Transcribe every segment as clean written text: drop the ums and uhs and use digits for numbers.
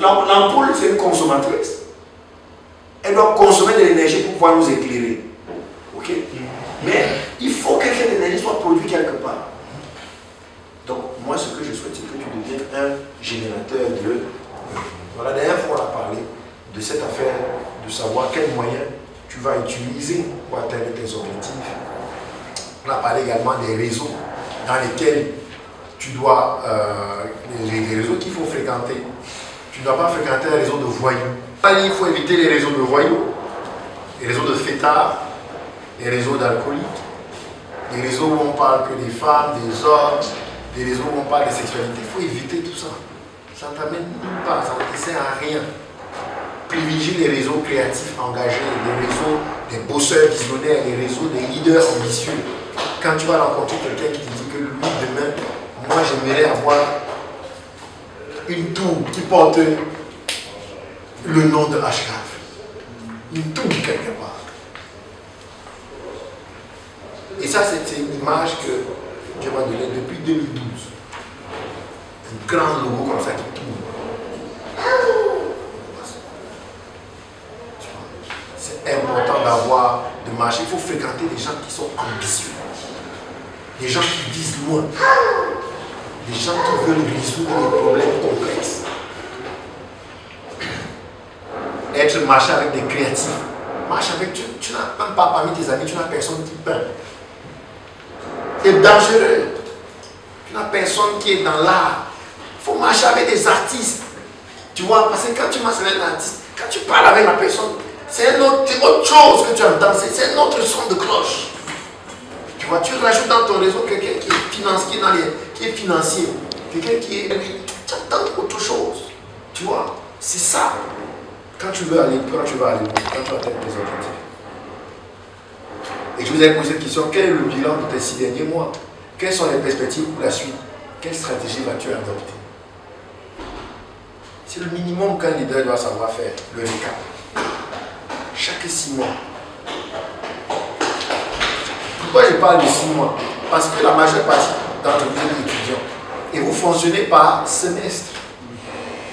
l'ampoule, c'est une consommatrice. Elle doit consommer de l'énergie pour pouvoir nous éclairer. Ok? Mais il faut que cette énergie soit produite quelque part. Donc, moi, ce que je souhaite, c'est que tu deviennes un générateur de... Voilà, la dernière fois, on a parlé de cette affaire, de savoir quels moyens tu vas utiliser pour atteindre tes objectifs. On a parlé également des réseaux dans lesquels tu dois... les réseaux qu'il faut fréquenter. Tu ne dois pas fréquenter un réseau de voyous. Il faut éviter les réseaux de voyous, les réseaux de fêtards, les réseaux d'alcooliques, les réseaux où on parle que des femmes, des hommes, des réseaux où on parle de sexualité. Il faut éviter tout ça. Ça ne t'amène nulle part, ça ne te sert à rien. Privilégie les réseaux créatifs engagés, les réseaux des bosseurs visionnaires, les réseaux des leaders ambitieux. Quand tu vas rencontrer quelqu'un qui te dit que lui, demain, moi j'aimerais avoir une tour qui porte le nom de Ashraf. Une tour quelque part. Et ça, c'est une image que Dieu m'a donnée depuis 2012. Un grand logo comme ça qui tourne. C'est important d'avoir, de marcher. Il faut fréquenter des gens qui sont ambitieux. Des gens qui disent loin. Des gens qui veulent résoudre des problèmes complexes. Être marcher avec des créatifs. Marche avec, tu n'as même pas parmi tes amis, tu n'as personne qui peint. C'est dangereux. Tu n'as personne qui est dans l'art. Il faut marcher avec des artistes. Tu vois, parce que quand tu marches avec un artiste, quand tu parles avec la personne, c'est autre chose que tu entends, c'est un autre son de cloche. Tu vois, tu rajoutes dans ton réseau quelqu'un qui est financier, quelqu'un qui est... Tu entends autre chose. Tu vois, c'est ça. Quand tu veux aller, quand tu vas atteindre tes objectifs. Et je vous ai posé cette question, quel est le bilan de tes 6 derniers mois? Quelles sont les perspectives pour la suite? Quelle stratégie vas-tu adopter? C'est le minimum qu'un leader doit savoir faire, le récap. Chaque 6 mois. Pourquoi je parle de 6 mois? Parce que la majeure partie d'entre vous êtes étudiants et vous fonctionnez par semestre.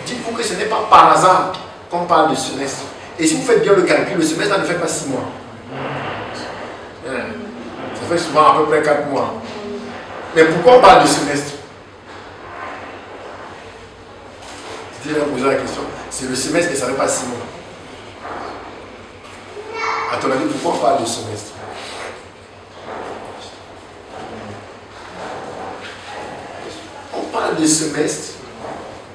Dites-vous que ce n'est pas par hasard qu'on parle de semestre. Et si vous faites bien le calcul, le semestre ne fait pas 6 mois. Ça fait souvent à peu près 4 mois. Mais pourquoi on parle de semestre? Je vais poser la question. C'est le semestre et ça ne fait pas 6 mois. À ton avis, pourquoi on parle de semestre? On parle de semestre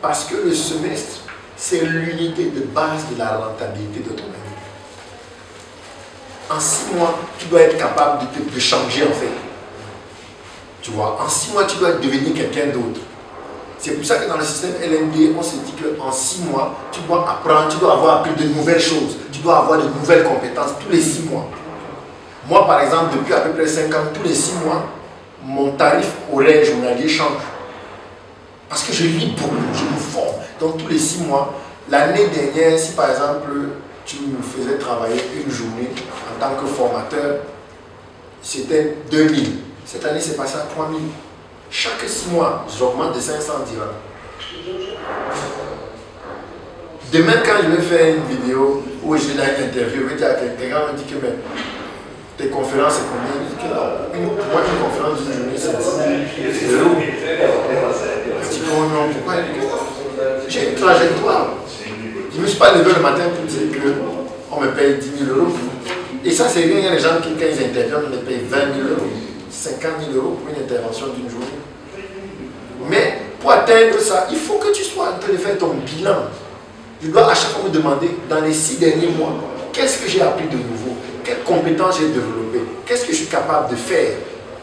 parce que le semestre, c'est l'unité de base de la rentabilité de ton année. En 6 mois, tu dois être capable de changer en fait. Tu vois, en 6 mois, tu dois devenir quelqu'un d'autre. C'est pour ça que dans le système LMD, on se dit qu'en 6 mois, tu dois apprendre, tu dois avoir appris de nouvelles choses, tu dois avoir de nouvelles compétences tous les 6 mois. Moi, par exemple, depuis à peu près 5 ans, tous les 6 mois, mon tarif horaire journalier change. Parce que je lis beaucoup, je me forme. Donc tous les 6 mois, l'année dernière, si par exemple, tu me faisais travailler une journée en tant que formateur, c'était 2000. Cette année, c'est passé à 3000. Chaque 6 mois, j'augmente de 500 dirhams. Demain, quand je vais faire une vidéo où je vais dans une interview, je vais dire à quelqu'un, me dit que mais, tes conférences, c'est combien? Je dis que moi, une conférence d'une journée, c'est 10 000 euros. Je dis que non, pourquoi? J'ai une trajectoire. Je ne me suis pas levé le matin pour dire qu'on me paye 10 000 euros. Et ça, c'est rien. Il y a des gens qui, quand ils interviennent, on les paye 20 000 euros, 50 000 euros pour une intervention d'une journée. Mais pour atteindre ça, il faut que tu sois en train de faire ton bilan. Je dois à chaque fois me demander, dans les 6 derniers mois, qu'est-ce que j'ai appris de nouveau? Quelles compétences j'ai développées? Qu'est-ce que je suis capable de faire?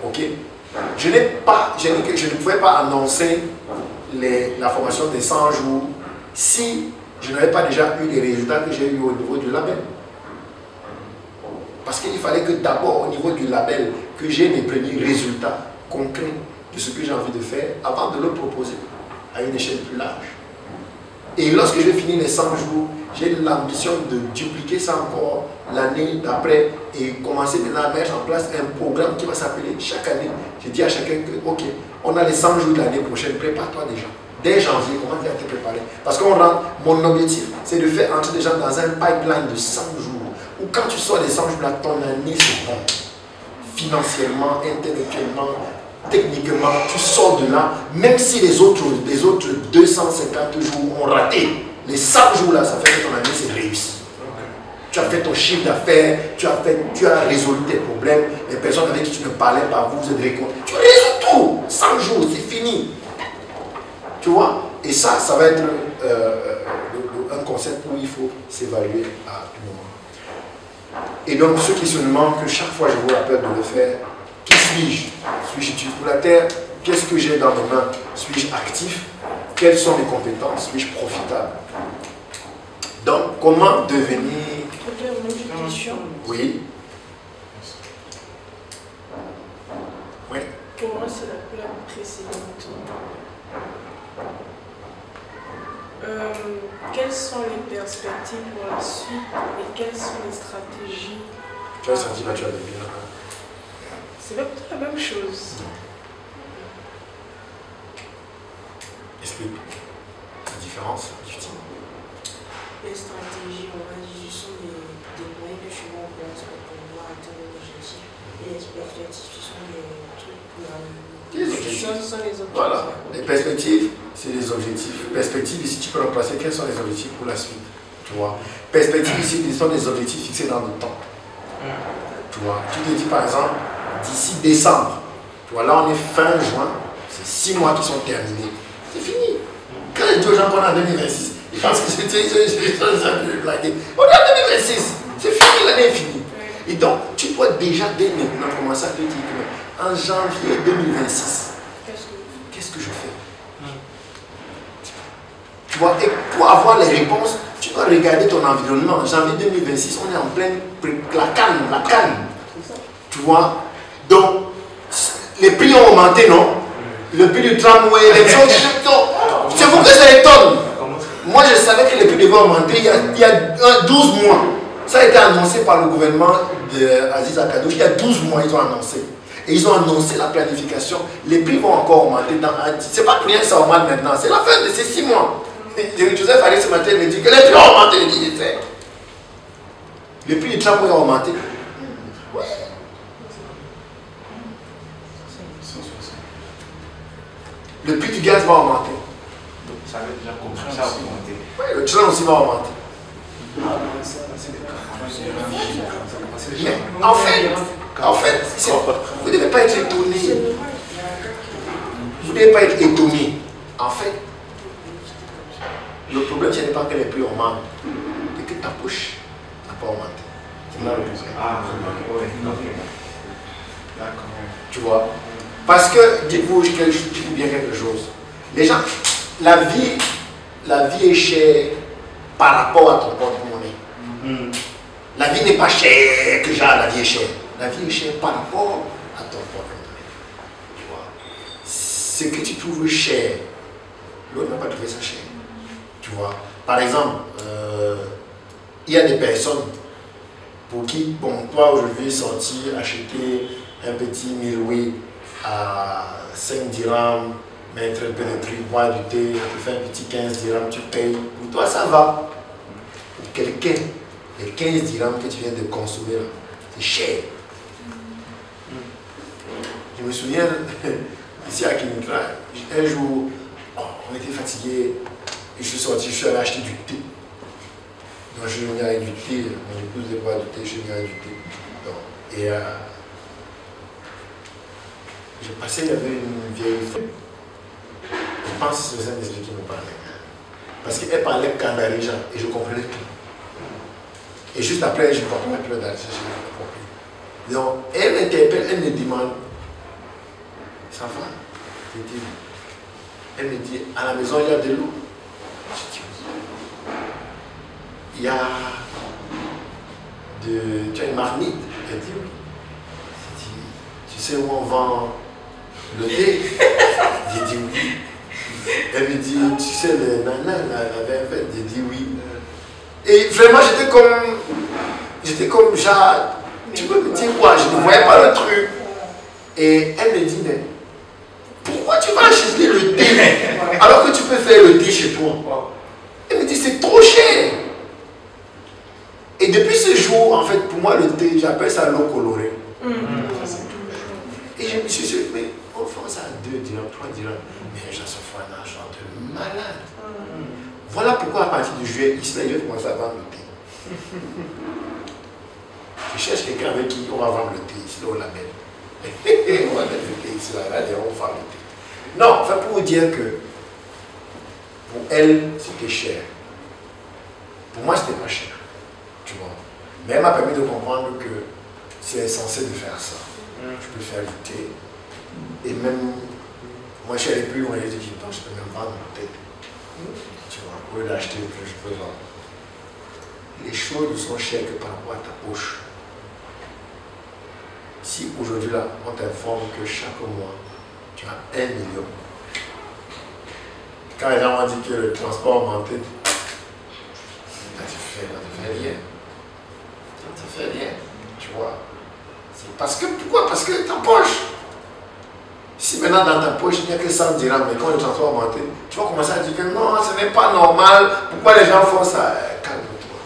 Ok? Je ne pouvais pas annoncer la formation des 100 jours si je n'avais pas déjà eu les résultats que j'ai eu au niveau du label. Parce qu'il fallait que d'abord, au niveau du label, que j'ai mes premiers résultats concrets de ce que j'ai envie de faire avant de le proposer à une échelle plus large. Et lorsque je vais finir les 100 jours, j'ai l'ambition de dupliquer ça encore l'année d'après et commencer maintenant à mettre en place un programme qui va s'appeler chaque année. Je dis à chacun que, ok, on a les 100 jours de l'année prochaine, prépare-toi déjà. Dès janvier, comment tu vas te préparer? Parce qu'on rentre, mon objectif, c'est de faire entrer des gens dans un pipeline de 100 jours. Où quand tu sors des 100 jours là, ton année se rend. Financièrement, intellectuellement, techniquement, tu sors de là, même si les autres 250 jours ont raté, les 100 jours là, ça fait que ton année c'est réussi. Tu as fait ton chiffre d'affaires, tu as résolu tes problèmes, les personnes avec qui tu ne parlais pas, vous êtes réconciliés. Tu résous tout, 100 jours, c'est fini. Tu vois? Et ça va être un concept où il faut s'évaluer à tout moment. Et donc, ceux qui se demandent que chaque fois je vous rappelle de le faire, qui suis-je? Suis-je utile pour la terre? Qu'est-ce que j'ai dans mes mains? Suis-je actif? Quelles sont mes compétences? Suis-je profitable? Donc, comment devenir... Oui. Oui. Pour moi, c'est la précédente. Quelles sont les perspectives pour la suite et quelles sont les stratégies? Tu as senti là, tu as bien. C'est pas tout la même chose. Explique la différence. Les stratégies, on va dire, ce sont des moyens que je mets en place pour pouvoir atteindre l'objectif. Et les perspectives, ce sont des trucs pour la... Ce sont les objectifs. Voilà, les perspectives, c'est les objectifs. Perspectives, ici, tu peux remplacer quels sont les objectifs pour la suite. Tu vois. Perspectives, ici, ce sont des objectifs fixés dans le temps. Tu vois. Tu te dis, par exemple, d'ici décembre, tu vois, là, on est fin juin, c'est 6 mois qui sont terminés. C'est fini. Quand je dis aux gens qu'on est en 2026, ils pensent que c'est blaguer. On est en 2026, c'est fini, l'année est finie. Et donc, tu dois déjà, dès maintenant, commencer à te dire qu'en janvier 2026, qu'est-ce que je fais? Tu vois, et pour avoir les réponses, tu dois regarder ton environnement. En janvier 2026, on est en pleine la canne. Tu vois? Donc, les prix ont augmenté, non? Le prix du tramway, les choses. C'est vous que ça étonne. Moi, je savais que les prix devaient augmenter il y a 12 mois. Ça a été annoncé par le gouvernement d'Aziz Akadouche. Il y a 12 mois, ils ont annoncé. Et ils ont annoncé la planification. Les prix vont encore augmenter dans un... C'est pas pour rien que ça augmente maintenant. C'est la fin de ces 6 mois. Joseph Farid ce matin me dit que les prix ont augmenté. Les prix du tramway ont augmenté. Oui. Le prix du gaz va augmenter. Ça avait déjà commencé à augmenter. Oui, le train aussi va augmenter. Mais en fait, vous ne devez pas être étonné. Vous ne devez pas être étonné. En fait, le problème, ce n'est pas que les prix augmentent, c'est que ta poche n'a pas augmenté. C'est là le problème. Ah, oui, ok. D'accord. Tu vois? Parce que, dites-vous bien quelque chose. Les gens, la vie est chère par rapport à ton porte-monnaie. La vie n'est pas chère que genre la vie est chère. La vie est chère par rapport à ton porte-monnaie. Tu vois? Ce que tu trouves cher, l'autre n'a pas trouvé ça cher. Tu vois? Par exemple, il y a des personnes pour qui, bon, toi aujourd'hui sortir, acheter un petit miroir à 5 dirhams, mettre un peu de truc, boire du thé, tu fais un petit 15 dirhams, tu payes. Pour toi, ça va. Pour quelqu'un, les 15 dirhams que tu viens de consommer là, c'est cher. Je me souviens, ici à Kinitra, un jour, on était fatigué, et je suis sorti, je suis allé acheter du thé. Donc je suis venu avec du thé, mon épouse de boire du thé, je suis venu avec du thé. Donc, et j'ai passé, il y avait une vieille femme. Je pense que c'est ça qui me parlait. Parce qu'elle parlait kandaréja et je comprenais tout. Et juste après, je comprenais plus d'argent, je n'ai pas compris. Donc, elle m'interpelle, elle me demande, ça va? Je dis, elle me dit, à la maison, il y a de l'eau. Je dis, il y a tu as une marmite? Elle dit, oui. Je dis, tu sais où on vend le thé? J'ai dit oui. Elle me dit, tu sais, le nana, la avait fait. J'ai dit oui. Et vraiment, j'étais comme genre, tu peux me dire quoi? Je ne voyais pas le truc. Et elle me dit, mais pourquoi tu vas acheter le thé alors que tu peux faire le thé chez toi? Elle me dit, c'est trop cher. Et depuis ce jour, en fait, pour moi, le thé, j'appelle ça l'eau colorée. Et je me suis dit, mais on fait ça à 2 dirhams, 3 dirhams. Mais j'en suis fait un argent de malade. Voilà pourquoi à partir de juillet, Ismaël va commencer à vendre le thé. Je cherche quelqu'un avec qui on va vendre le thé, ici, là, on l'appelle. On va mettre le thé ici, là, on va vendre le thé. Non, enfin pour vous dire que pour elle, c'était cher. Pour moi, c'était pas cher. Tu vois. Mais elle m'a permis de comprendre que c'est essentiel de faire ça. Je peux faire du thé. Et même, moi je suis allé plus loin, j'ai dit, je peux même vendre le thé. Tu vois, au lieu d'acheter, je peux vendre. Les choses ne sont chères que par rapport à ta poche. Si aujourd'hui là, on t'informe que chaque mois, tu as 1 million. Quand les gens m'ont dit que le transport a augmenté, ça te fait rien. Ça te fait rien. Tu vois. C'est parce que, pourquoi? Parce que ta poche. Si maintenant dans ta poche, il n'y a que 100 dirhams, mais quand le transport a augmenté, tu vas commencer à dire que non, ce n'est pas normal. Pourquoi les gens font ça? Calme-toi.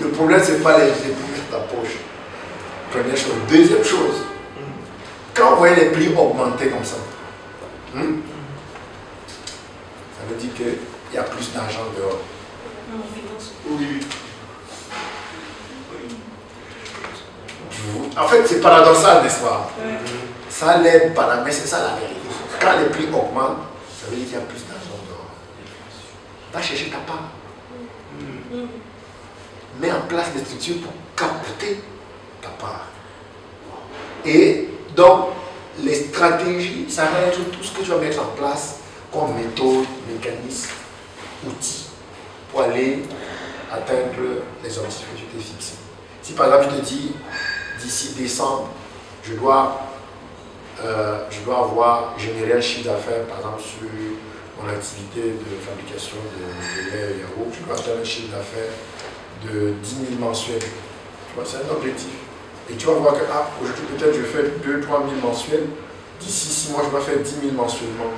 Le problème, ce n'est pas les problèmes de ta poche. Première chose. Deuxième chose, quand on voyait les prix augmenter comme ça, ça veut dire qu'il y a plus d'argent dehors. Oui. En fait, c'est paradoxal, n'est-ce pas? Ça l'aide pas la mais c'est ça la vérité. Quand les prix augmentent, ça veut dire qu'il y a plus d'argent dehors. Va chercher ta part. Mets en place des structures pour capter ta part. Et donc, les stratégies, ça va être tout ce que tu vas mettre en place comme méthode, mécanisme, outils pour aller atteindre les objectifs que tu t'es fixés. Si par exemple je te dis d'ici décembre, je dois avoir généré un chiffre d'affaires par exemple sur mon activité de fabrication de lait et yaourt, je dois faire un chiffre d'affaires de 10 000 mensuels. Tu vois, c'est un objectif. Et tu vas voir que aujourd'hui peut-être je fais 2 000 à 3 000 mensuels, d'ici 6 mois je dois faire 10 000 mensuellement.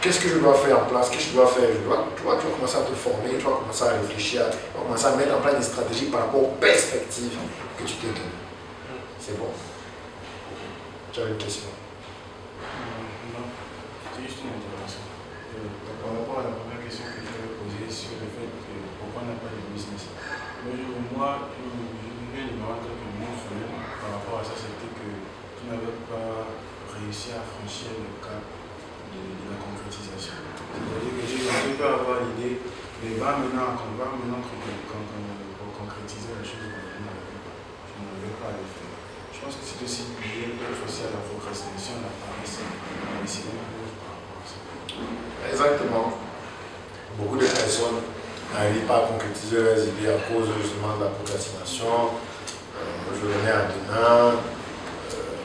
Qu'est-ce que je dois faire en place? Qu'est-ce que je dois faire? Tu vas commencer à te former, tu vas commencer à réfléchir, tu vas commencer à mettre en place des stratégies par rapport aux perspectives que tu te donnes. C'est bon. Tu as une question? Non, c'était juste une intervention. Par rapport à la première question que tu avais posée sur le fait que pourquoi on n'a pas de business. Moi, une ignorance que mon problème par rapport à ça, c'était que tu n'avais pas réussi à franchir le cap de la concrétisation. C'est-à-dire que j'ai pu avoir l'idée, mais va maintenant pour concrétiser la chose, je n'avais pas à le faire. Je pense que c'est aussi lié aussi à la procrastination, à la paresse, à décider par rapport à ça. Exactement. Beaucoup de personnes n'arrivent pas à concrétiser leurs idées à cause justement de la procrastination. Je remets à demain,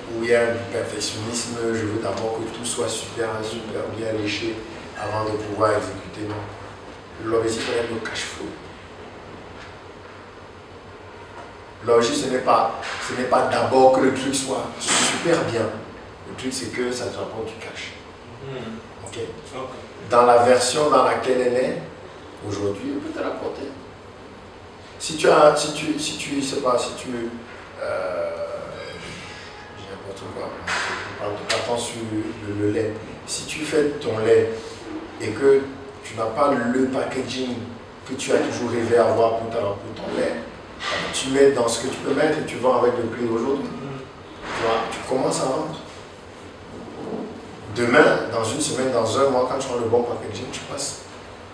où il y a du perfectionnisme, je veux d'abord que tout soit super bien léché avant de pouvoir exécuter. Non. L'objectif est le cash flow. L'objectif, ce n'est pas d'abord que le truc soit super bien. Le truc, c'est que ça te rapporte du cash. Ok. Dans la version dans laquelle elle est, aujourd'hui, elle peut te rapporter. Si tu partons sur le lait. Si tu fais ton lait et que tu n'as pas le packaging que tu as toujours rêvé avoir pour ton lait, tu mets dans ce que tu peux mettre et tu vends avec le prix d'aujourd'hui. Tu commences à vendre. Demain, dans une semaine, dans un mois, quand tu as le bon packaging, tu passes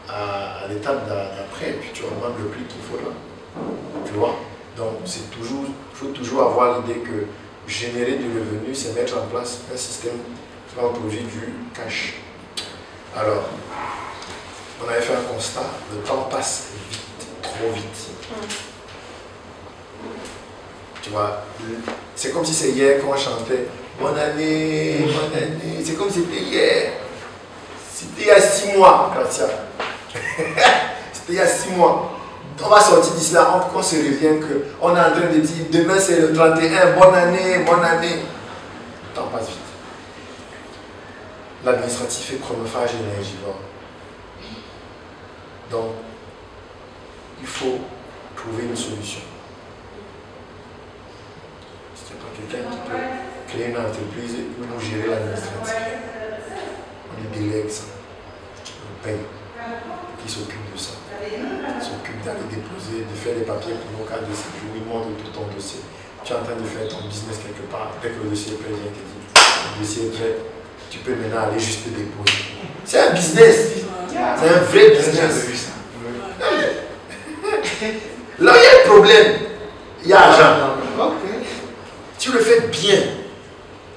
à l'étape d'après et puis tu vas vendre le prix qu'il faut là. Tu vois? Donc, il faut toujours avoir l'idée que générer du revenu, c'est mettre en place un système qui va produire du cash. Alors, on avait fait un constat, le temps passe vite, trop vite. Tu vois, c'est comme si c'est hier qu'on chantait bonne année, bonne année. C'est comme si c'était hier. C'était il y a 6 mois, Katia. C'était il y a 6 mois. On va sortir d'ici là, on se revient qu'on est en train de dire demain c'est le 31, bonne année, bonne année. Le temps passe vite. L'administratif est chronophage et énergivore. Donc, il faut trouver une solution. Si tu n'as pas quelqu'un qui peut créer une entreprise ou gérer l'administratif, on lui délègue ça. On paye. Qui s'occupe de ça. Qui s'occupe d'aller déposer, de faire les papiers pour nos cas de séjour. Il montre tout ton dossier. Tu es en train de faire ton business quelque part. Dès que le dossier est prêt, il te dit le dossier est prêt. Tu peux maintenant aller juste te déposer. C'est un business. C'est un vrai business. Là, il y a un problème. Il y a l'argent. Tu le fais bien.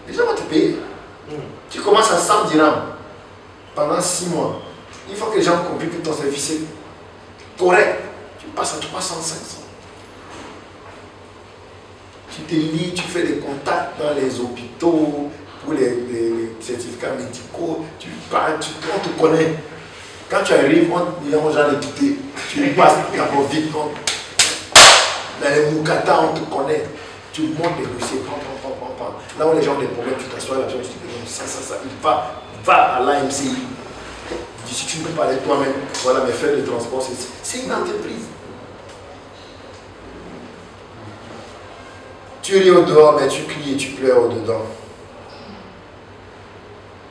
Les gens vont te payer. Tu commences à 100 dirhams pendant 6 mois. Il faut que les gens comprennent que ton service est correct. Tu passes à 300, 500. Tu te lis, tu fais des contacts dans les hôpitaux pour les certificats médicaux. Tu parles, on te connaît. Quand tu arrives, on dit aux gens de quitter. Tu passes d'abord vite. Dans les Moukata, on te connaît. Tu montes les dossiers. Là où les gens ont des problèmes, tu t'assois là-dessus, tu te dis ça. Il va à l'AMCI. Si tu ne peux pas aller toi-même, voilà, mes frais de transport, c'est une entreprise. Tu ris au dehors, mais tu cries et tu pleures au dedans.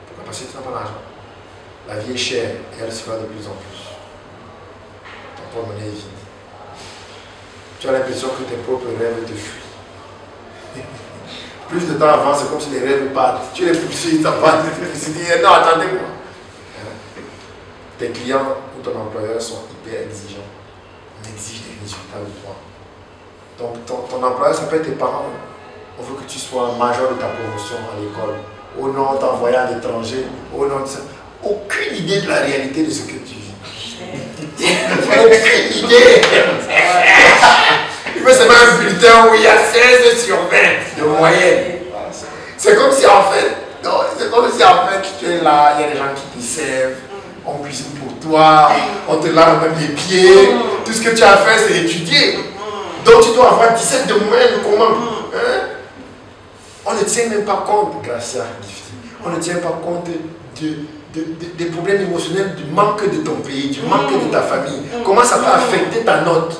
Pourquoi? Parce que tu n'as pas d'argent. La vie est chère et elle sera de plus en plus. Ton porte-monnaie est vide. Tu as l'impression que tes propres rêves te fuient. Plus de temps avant, c'est comme si les rêves partent. Tu les poursuis, ça part. Tu dis non, attendez-moi. Tes clients ou ton employeur sont hyper exigeants. On exige des résultats de toi. Donc ton employeur, ça peut être tes parents. On veut que tu sois major de ta promotion à l'école. Oh non, on t'a envoyé à l'étranger. Oh non, aucune idée de la réalité de ce que tu vis. Aucune idée. Il veut seulement un bulletin où il y a 16 sur 20 de moyenne. C'est comme si en fait, tu es là, il y a des gens qui te servent. On cuisine pour toi, on te lave même les pieds. Tout ce que tu as à faire, c'est étudier. Donc tu dois avoir 17 de moyenne, comment hein? On ne tient même pas compte, Gracia, on ne tient pas compte des problèmes émotionnels, du manque de ton pays, du manque de ta famille. Comment ça peut affecter ta note?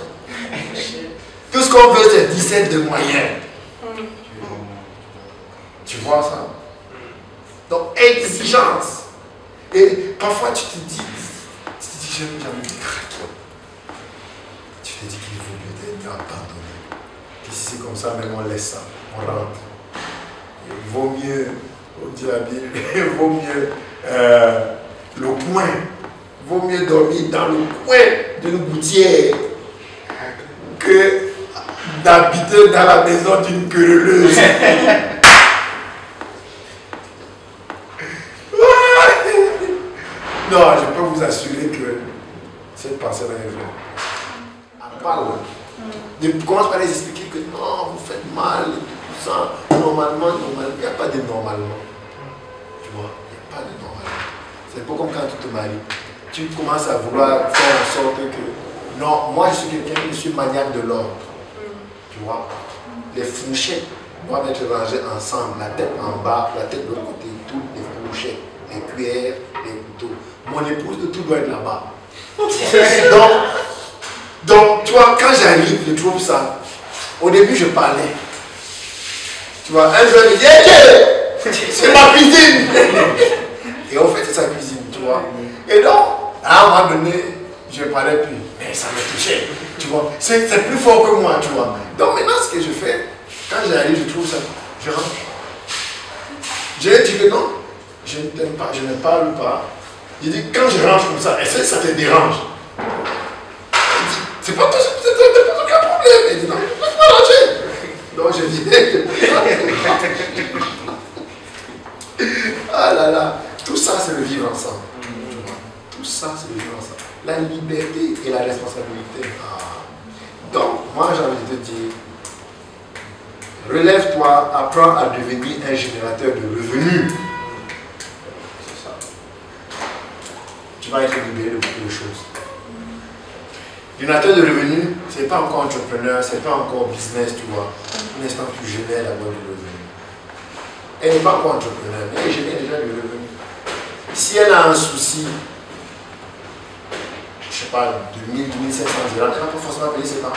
Tout ce qu'on veut, c'est 17 de moyenne. Tu vois ça? Donc, exigence. Et parfois tu te dis, j'ai envie de craquer. Tu te dis qu'il vaut peut-être abandonner. Que si c'est comme ça, même on laisse ça, on rentre. Il vaut mieux, on dit la Bible, il vaut mieux le coin. Il vaut mieux dormir dans le coin d'une gouttière que d'habiter dans la maison d'une querelleuse. Non, je peux vous assurer que cette pensée-là est vraie. On parle. On commence par les expliquer que non, vous faites mal, et tout ça. Normalement, il n'y a pas de normalement. Tu vois, il n'y a pas de normalement. C'est pas comme quand tu te maries. Tu commences à vouloir faire en sorte que non, moi je suis quelqu'un qui suis maniaque de l'ordre. Tu vois, les fourchettes doivent être rangées ensemble, la tête en bas, la tête de l'autre côté, toutes les fourchettes, les cuillères, les couteaux. Mon épouse de tout doit être là-bas. Donc, tu vois, quand j'arrive, je trouve ça. Au début, je parlais. Tu vois, un jour, il dit hey, c'est ma cuisine. Et en fait, c'est sa cuisine, tu vois. Et donc, à un moment donné, je ne parlais plus. Mais ça me touchait. Tu vois, c'est plus fort que moi, tu vois. Donc, maintenant, ce que je fais, quand j'arrive, je trouve ça. Je rentre. J'ai dit que non, je ne t'aime pas, je ne parle pas. Il dit, quand je range comme ça, est-ce que ça te dérange? Il dit, c'est pas aucun problème. Il dit, non, je ne peux pas ranger. Donc je dis, ah là là, tout ça c'est le vivre ensemble. Tout ça c'est le vivre ensemble. La liberté et la responsabilité. Donc, moi j'ai envie de te dire, relève-toi, apprends à devenir un générateur de revenus. Tu vas être libéré de beaucoup de choses. Générateur de revenus, ce n'est pas encore entrepreneur, ce n'est pas encore business, tu vois. Pour l'instant, tu génères la boîte de revenus. Elle n'est pas encore entrepreneur, mais elle génère déjà du revenu. Si elle a un souci, je ne sais pas, de 1000, 2500 dirhams, elle n'a pas forcément payer ses parents.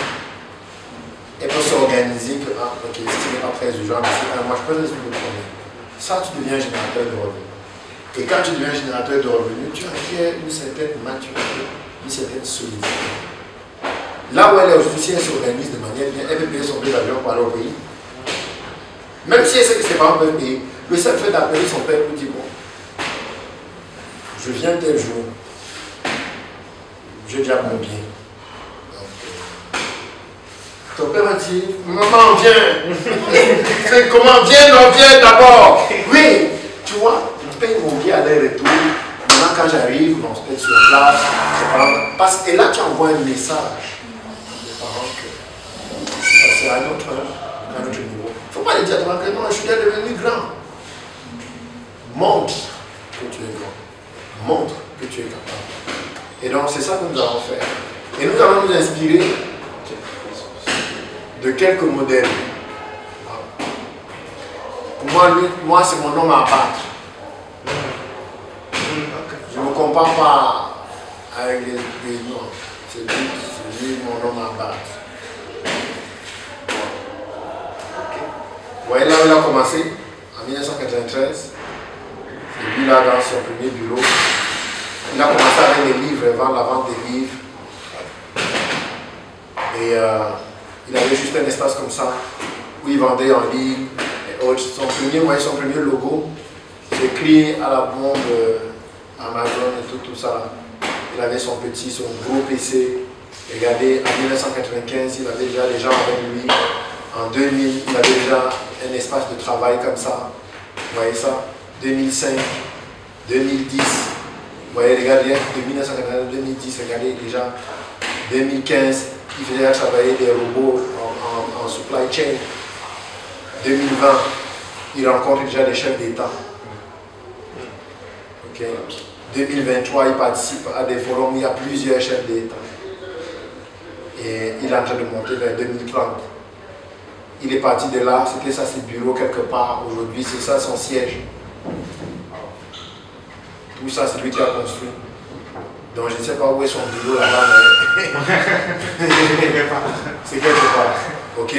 Elle peut s'organiser que, ah, ok, si ce n'est pas très urgent, moi je peux résoudre le problème. Ça, tu deviens générateur de revenus. Et quand tu deviens générateur de revenus, tu acquiers une certaine maturité, une certaine solidité. Là où elle est aujourd'hui, si elle s'organise de manière bien, elle peut payer son billet d'avion pour aller au pays. Même si elle sait que ses parents peuvent payer, le seul fait d'appeler son père pour dire, bon, je viens tel jour, je dis à mon bien. Ton père m'a dit, maman, viens. Comment? Viens d'abord. Oui, tu vois, je paye mon billet aller-retour. Maintenant, quand j'arrive, on se met sur place. Et là, tu envoies un message aux parents que c'est à notre niveau. Il ne faut pas les dire que non, je suis déjà devenu grand. Montre que tu es grand. Montre que tu es capable. Et donc, c'est ça que nous allons faire. Et nous allons nous inspirer de quelques modèles. Pour moi c'est mon homme à battre. Je ne me compare pas avec les non. C'est lui mon homme à battre. Vous voyez là où il a commencé, en 1993. C'est lui là dans son premier bureau. Il a commencé avec les livres, la vente des livres. Et il avait juste un espace comme ça, où il vendait en ligne. Son premier logo, c'est écrit à la bombe Amazon et tout ça. Il avait son gros PC. Regardez, en 1995, il avait déjà des gens avec lui. En 2000, il avait déjà un espace de travail comme ça. Vous voyez ça? 2005, 2010. Vous voyez, regardez, de 1990 à 2010, regardez déjà. 2015, il faisait travailler des robots en supply chain. 2020, il rencontre déjà des chefs d'État. Okay. 2023, il participe à des forums où il y a plusieurs chefs d'État. Et il est en train de monter vers 2030. Il est parti de là, c'était ça ses bureaux quelque part. Aujourd'hui, c'est ça son siège. Tout ça, c'est lui qui a construit. Donc je ne sais pas où est son bureau là-bas, mais c'est quelque part. Ok?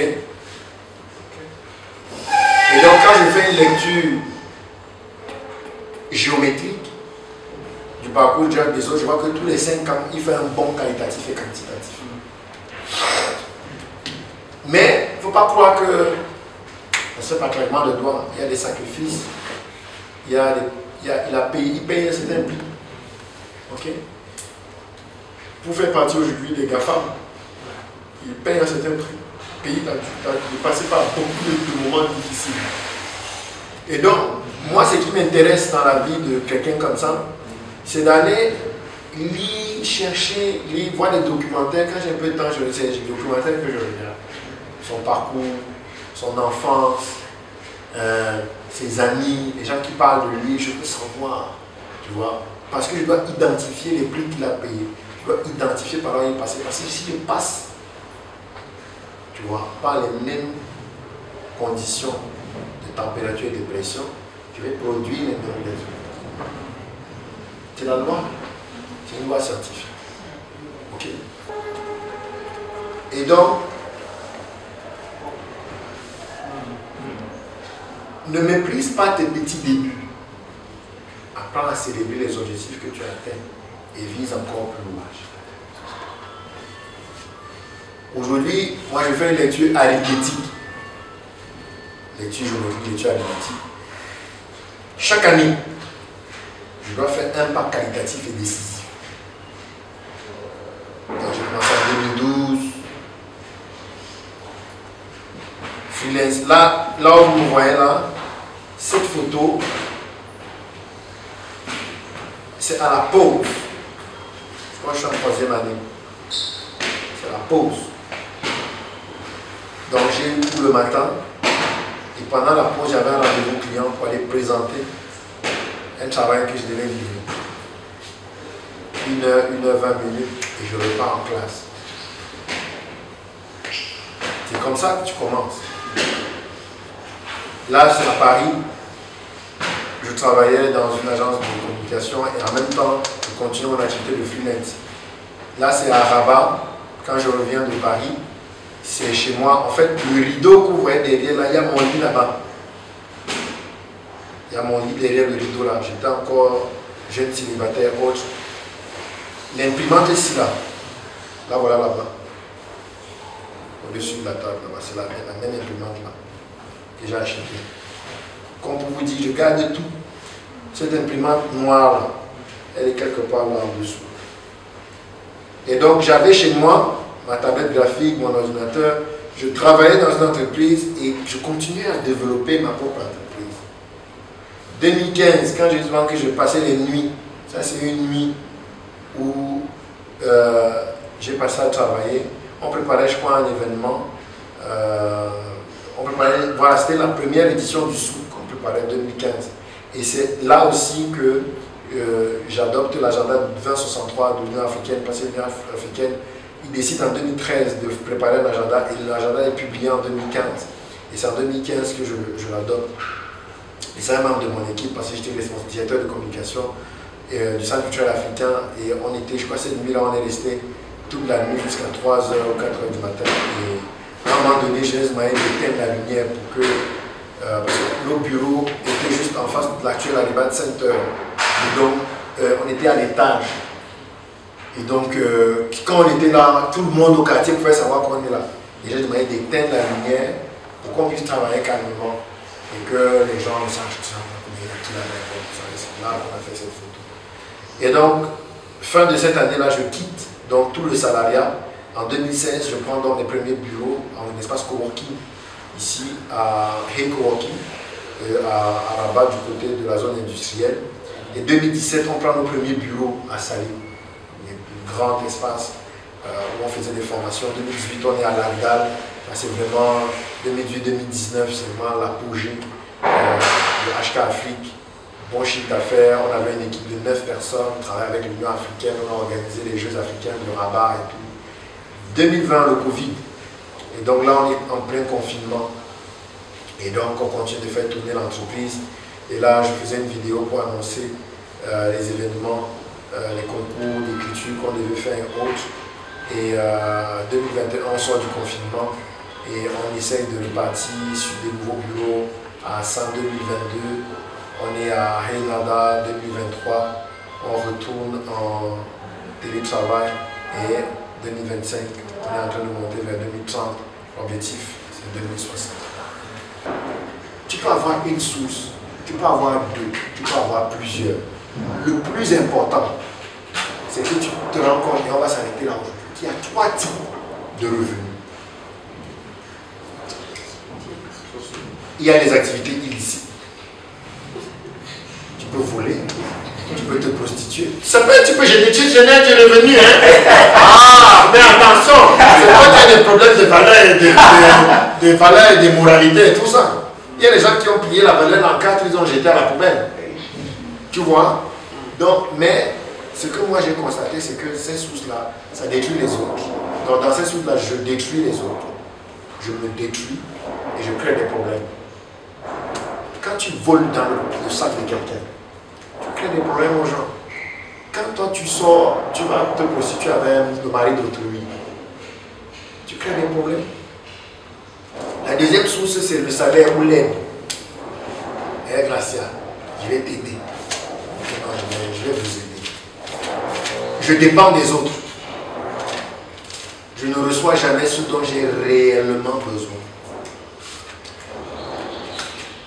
Et donc quand je fais une lecture géométrique du parcours de Jeff Bezos, je vois que tous les 5 ans, il fait un bond qualitatif et quantitatif. Mais il ne faut pas croire que dans ce claquement de doigts, il y a des sacrifices, il paye un certain prix. Ok? Pour faire partie aujourd'hui des GAFAM, il paye un certain prix. Il est passé par beaucoup de moments difficiles. Et donc, moi, ce qui m'intéresse dans la vie de quelqu'un comme ça, c'est d'aller lire, chercher, voir des documentaires. Quand j'ai un peu de temps, je le sais, j'ai des documentaires que je regarde. Son parcours, son enfance, ses amis, les gens qui parlent de lui, je veux savoir, tu vois. Parce que je dois identifier les prix qu'il a payés. Je dois identifier par là où il est passé. Parce que si je passe, tu vois, par les mêmes conditions de température et de pression, je vais produire les mêmes résultats. C'est la loi. C'est une loi scientifique. Ok. Et donc, ne méprise pas tes petits débuts. Apprends à célébrer les objectifs que tu atteins et vise encore plus loin. Aujourd'hui, moi je fais une lecture arithmétique. Lecture géométrique, lecture arithmétique. Chaque année, je dois faire un pas qualitatif et décisif. Donc j'ai commencé en 2012. Freelance. Là où vous me voyez là, cette photo, c'est à la pause. Je crois que je suis en 3e année. C'est la pause. Donc j'ai eu cours le matin. Et pendant la pause, j'avais un rendez-vous client pour aller présenter un travail que je devais livrer. 1 heure, 1 heure 20 minutes et je repars en classe. C'est comme ça que tu commences. Là, c'est à Paris. Je travaillais dans une agence de communication et en même temps, je continue mon activité de freelance. Là, c'est à Rabat. Quand je reviens de Paris, c'est chez moi. En fait, le rideau que vous voyez derrière, là, il y a mon lit là-bas. Il y a mon lit derrière le rideau là. J'étais encore jeune célibataire, autre. L'imprimante est ici là. Là, voilà là-bas. Au-dessus de la table là-bas. C'est la même imprimante là que j'ai achetée. Comme pour vous dire, je garde tout. Cette imprimante noire là, elle est quelque part là en dessous. Et donc j'avais chez moi ma tablette graphique, mon ordinateur. Je travaillais dans une entreprise et je continuais à développer ma propre entreprise. 2015, quand j'ai dit que je passais les nuits, ça c'est une nuit où j'ai passé à travailler. On préparait, je crois, un événement. On préparait, voilà, c'était la première édition du Souk qu'on préparait en 2015. Et c'est là aussi que j'adopte l'agenda 2063 de l'Union africaine, parce que l'Union africaine, il décide en 2013 de préparer un agenda et l'agenda est publié en 2015. Et c'est en 2015 que je l'adopte. Et c'est un membre de mon équipe parce que j'étais responsable directeur de communication du Centre culturel africain et on était, je crois, cette nuit-là, on est resté toute la nuit jusqu'à 3h ou 4h du matin. Et à un moment donné, j'ai demandé d'éteindre la lumière pour que parce que nos bureaux étaient juste en face de l'actuel Alibaba Center. Et donc, on était à l'étage. Et donc, quand on était là, tout le monde au quartier pouvait savoir qu'on est là. Et j'ai demandé d'éteindre la lumière pour qu'on puisse travailler calmement et que les gens ne sachent tout ça. C'est là qu'on a fait cette photo. Et donc, fin de cette année-là, je quitte donc tout le salariat. En 2016, je prends donc mes premiers bureaux en espace coworking, ici à Hey Coworking, à Rabat, du côté de la zone industrielle. Et 2017, on prend nos premiers bureaux à Saly, un grand espace où on faisait des formations. 2018, on est à Lagdal. C'est vraiment 2018-2019, c'est vraiment l'apogée de HK Afrique. Bon chiffre d'affaires, on avait une équipe de 9 personnes, on travaillait avec l'Union africaine, on a organisé les Jeux africains de Rabat et tout. 2020, le Covid. Et donc là, on est en plein confinement. Et donc, on continue de faire tourner l'entreprise. Et là, je faisais une vidéo pour annoncer les événements, les concours d'écriture qu'on devait faire et autres. Et 2021, on sort du confinement et on essaye de repartir sur des nouveaux bureaux à San 2022. On est à Haynada 2023. On retourne en télétravail et 2025, on est en train de monter vers 2030. L'objectif, c'est 2060. Tu peux avoir une source, tu peux avoir deux, tu peux avoir plusieurs. Le plus important, c'est que tu te rends compte, et on va s'arrêter là aujourd'hui, qu'il y a 3 types de revenus. Il y a les activités illicites. Tu peux voler, tu peux te prostituer. Ça peut être, tu peux générer du revenu, hein. Ah, mais attention, c'est pas qu'il y a des problèmes de valeur et de valeur et de moralité et tout ça. Il y a des gens qui ont plié la valeur en 4, ils ont jeté à la poubelle. Tu vois? Donc, mais ce que moi j'ai constaté, c'est que ces sources-là, ça détruit les autres. Donc dans ces sources-là, je détruis les autres. Je me détruis et je crée des problèmes. Quand tu voles dans le sac de quelqu'un, tu crées des problèmes aux gens. Quand toi tu sors, tu vas te prostituer avec le mari d'autrui, tu crées des problèmes. La deuxième source, c'est le salaire ou l'aide. Eh, Gracia, je vais t'aider. Je vais vous aider. Je dépends des autres. Je ne reçois jamais ce dont j'ai réellement besoin.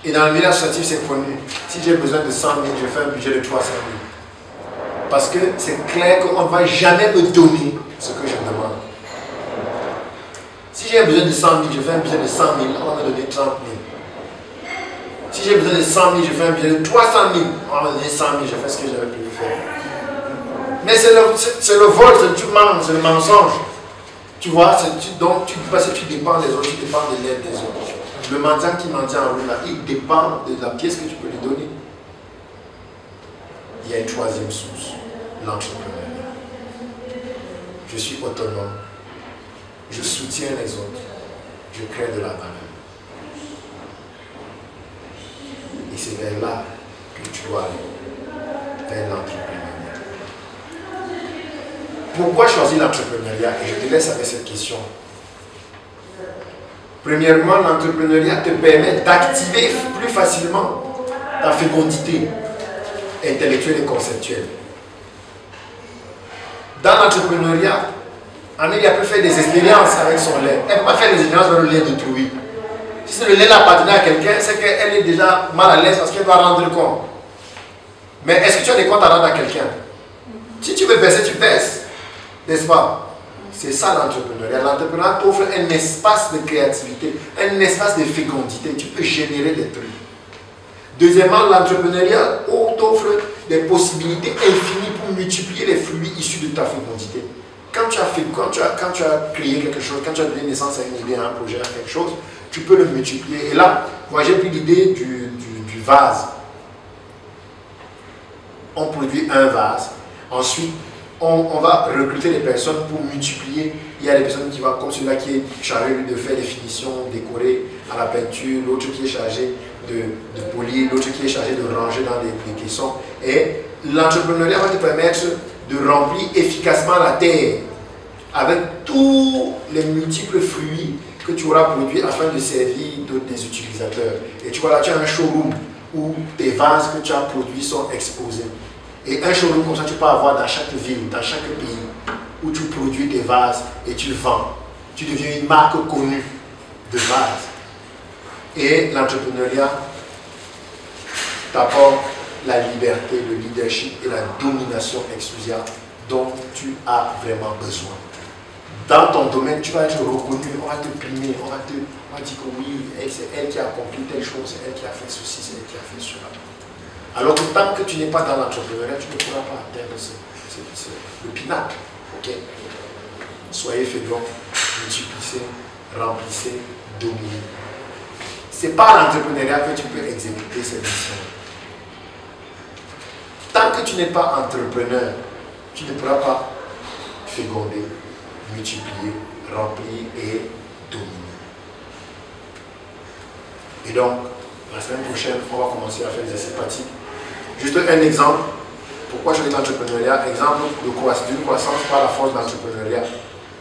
Et dans le milieu associatif, c'est connu. Si j'ai besoin de 100 000, je fais un budget de 300 000. Parce que c'est clair qu'on ne va jamais me donner ce que je demande. Si j'ai besoin de 100 000, je fais un budget de 100 000, on va me donner 30 000. Si j'ai besoin de 100 000, je fais un budget de 300 000, on va me donner 100 000, je fais ce que j'avais prévu faire. Mais c'est le vol, c'est le mensonge. Tu vois, donc parce que tu dépends des autres, tu dépends de l'aide des autres. Le mendiant qui mendie en rue, là, il dépend de la pièce que tu peux lui donner. Il y a une troisième source, l'entrepreneuriat. Je suis autonome. Je soutiens les autres. je crée de la valeur. Et c'est vers là que tu dois aller, vers l'entrepreneuriat. Pourquoi choisir l'entrepreneuriat? Et je te laisse avec cette question. Premièrement, l'entrepreneuriat te permet d'activer plus facilement ta fécondité intellectuelle et conceptuelle. Dans l'entrepreneuriat, Amélie peut faire des expériences avec son lait. Elle ne peut pas faire des expériences avec le lait d'autrui. Si le lait appartenait à quelqu'un, c'est qu'elle est déjà mal à l'aise parce qu'elle doit rendre compte. Mais est-ce que tu as des comptes à rendre à quelqu'un? Si tu veux verser, tu verses. N'est-ce pas? C'est ça l'entrepreneuriat. L'entrepreneuriat t'offre un espace de créativité, un espace de fécondité. Tu peux générer des trucs. Deuxièmement, l'entrepreneuriat t'offre des possibilités infinies pour multiplier les fruits issus de ta fécondité. Quand tu as créé quelque chose, quand tu as donné naissance à une idée, à un projet, à quelque chose, tu peux le multiplier. Et là, moi j'ai pris l'idée du vase. On produit un vase. Ensuite, on va recruter des personnes pour multiplier. Il y a des personnes qui vont, comme celui-là qui est chargé de faire des finitions, décorer à la peinture, l'autre qui est chargé de polir, l'autre qui est chargé de ranger dans les caissons. Et l'entrepreneuriat va te permettre de remplir efficacement la terre avec tous les multiples fruits que tu auras produits afin de servir des utilisateurs. Et tu vois là, tu as un showroom où tes vases que tu as produits sont exposés. Et un showroom comme ça, tu peux avoir dans chaque ville, dans chaque pays, où tu produis tes vases et tu vends. Tu deviens une marque connue de vases. Et l'entrepreneuriat t'apporte la liberté, le leadership et la domination exclusive dont tu as vraiment besoin. Dans ton domaine, tu vas être reconnu, on va te primer, on va dire que oui, c'est elle qui a accompli telle chose, c'est elle qui a fait ceci, c'est elle qui a fait cela. Alors que tant que tu n'es pas dans l'entrepreneuriat, tu ne pourras pas atteindre le pinacle. Okay? Soyez féconds, multipliez, remplissez, dominez. C'est par l'entrepreneuriat que tu peux exécuter cette mission. Tant que tu n'es pas entrepreneur, tu ne pourras pas féconder, multiplier, remplir et dominer. Et donc, la semaine prochaine, on va commencer à faire des essais pratiques. Juste un exemple. Pourquoi je dis l'entrepreneuriat? Exemple d'une croissance par la force de l'entrepreneuriat.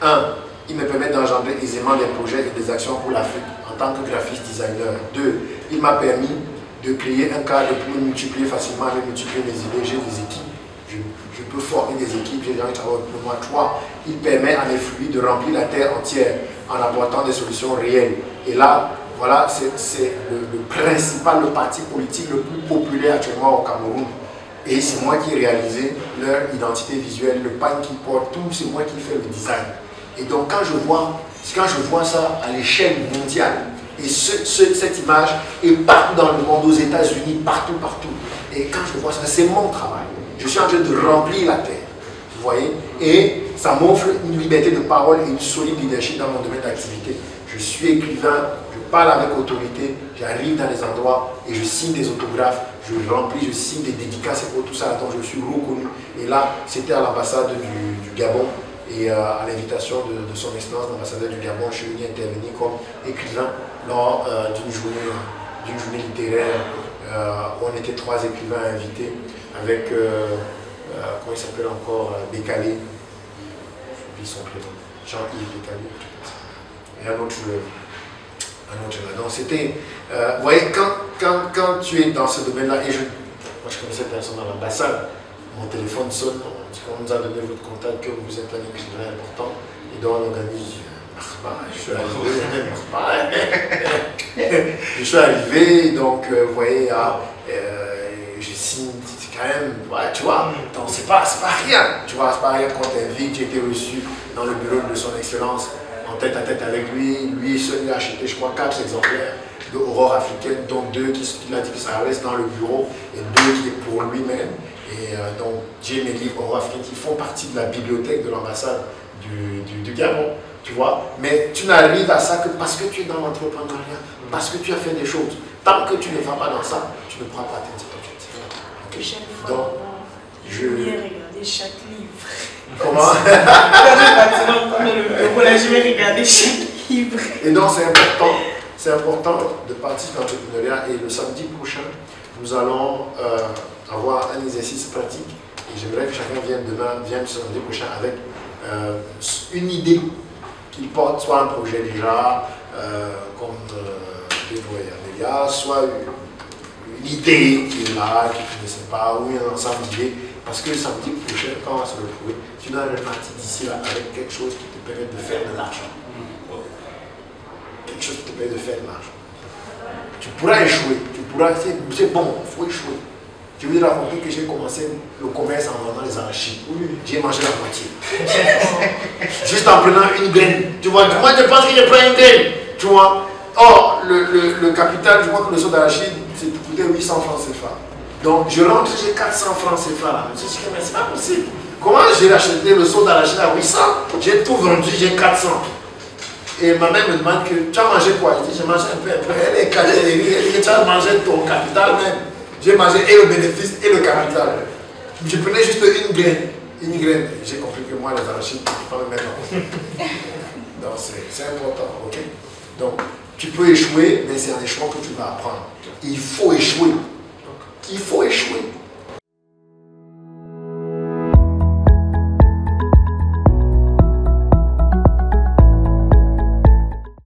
1. Il me permet d'engendrer aisément des projets et des actions pour l'Afrique en tant que graphiste designer. 2. Il m'a permis de créer un cadre pour multiplier facilement et multiplier mes idées. J'ai des équipes. Je peux former des équipes. J'ai des gens qui travaillent pour moi. 3. Il permet à mes fruits de remplir la terre entière en apportant des solutions réelles. Et là, voilà, c'est le principal, le parti politique le plus populaire actuellement au Cameroun. Et c'est moi qui ai réalisé leur identité visuelle, le pain qu'ils portent, tout, c'est moi qui fais le design. Et donc quand je vois ça à l'échelle mondiale, et cette image est partout dans le monde, aux États-Unis, partout. Et quand je vois ça, c'est mon travail. Je suis en train de remplir la terre. Vous voyez? Et ça m'offre une liberté de parole et une solide leadership dans mon domaine d'activité. Je suis écrivain, je parle avec autorité, j'arrive dans les endroits et je signe des autographes, je remplis, je signe des dédicaces et pour tout ça, donc je suis reconnu. Et là, c'était à l'ambassade du Gabon et à l'invitation de son excellence l'ambassadeur du Gabon, je suis venu intervenir comme écrivain lors d'une journée littéraire où on était 3 écrivains invités avec, comment il s'appelle encore, Bécalé, j'oublie son prénom, Jean-Yves Bécalé. Et un autre. Donc c'était, vous voyez, quand tu es dans ce domaine-là, et moi je connaissais personne dans l'ambassade, mon téléphone sonne, on nous a donné votre contact, que vous êtes un écrivain important, et donc on organise, je suis arrivé, donc vous voyez, je signe, c'est quand même, ouais, tu vois, donc c'est pas rien, tu vois, c'est pas rien quand t'invites, j'ai été reçu dans le bureau de son excellence, en tête à tête avec lui, il a acheté je crois 4 exemplaires de Aurore africaine, dont 2 qu'il a dit que ça reste dans le bureau et 2 qui est pour lui-même. Et donc j'ai mes livres Aurore africaine qui font partie de la bibliothèque de l'ambassade du Gabon, tu vois. Mais tu n'arrives à ça que parce que tu es dans l'entrepreneuriat, parce que tu as fait des choses. Tant que tu ne vas pas dans ça, tu ne pourras pas atteindre cet objectif. Okay. Chaque fois, donc, je vais regarder chaque livre. Comment? Quand je vais le bureau, là, je vais regarder chaque livre. Et donc c'est important de partir dans l'entrepreneuriat. Et le samedi prochain, nous allons avoir un exercice pratique. Et j'aimerais que chacun vienne ce samedi prochain avec une idée qu'il porte, soit un projet déjà, comme déployer un média, soit une idée qui est là, qui ne sait pas, ou un ensemble d'idées. Parce que le samedi prochain, quand on va se retrouver, tu dois repartir d'ici là avec quelque chose qui te permet de faire de l'argent. Quelque chose qui te permet de faire de l'argent. Tu pourras échouer, c'est bon, il faut échouer. Je vous ai raconté que j'ai commencé le commerce en vendant les arachides. J'ai mangé la moitié. Juste en prenant une graine. Tu vois, moi je pense que je prends une graine. Tu vois. Or, le capital, je crois que le saut d'arachide, c'est coûté 800 francs CFA. Donc, je rentre, j'ai 400 francs CFA là. Je me suis dit, mais c'est pas possible. Comment j'ai acheté le saut d'arachide à 800? J'ai tout vendu, j'ai 400. Et ma mère me demande que tu as mangé quoi? Je dis, j'ai mangé un peu. Elle est cachée, elle dit, tu as mangé ton capital même. J'ai mangé et le bénéfice et le capital. Je prenais juste une graine. Une graine. J'ai compris que moi, les arachides, je ne peux pas me mettre en Donc, c'est important, ok? Donc, tu peux échouer, mais c'est en échouant que tu vas apprendre. Il faut échouer. Il faut échouer.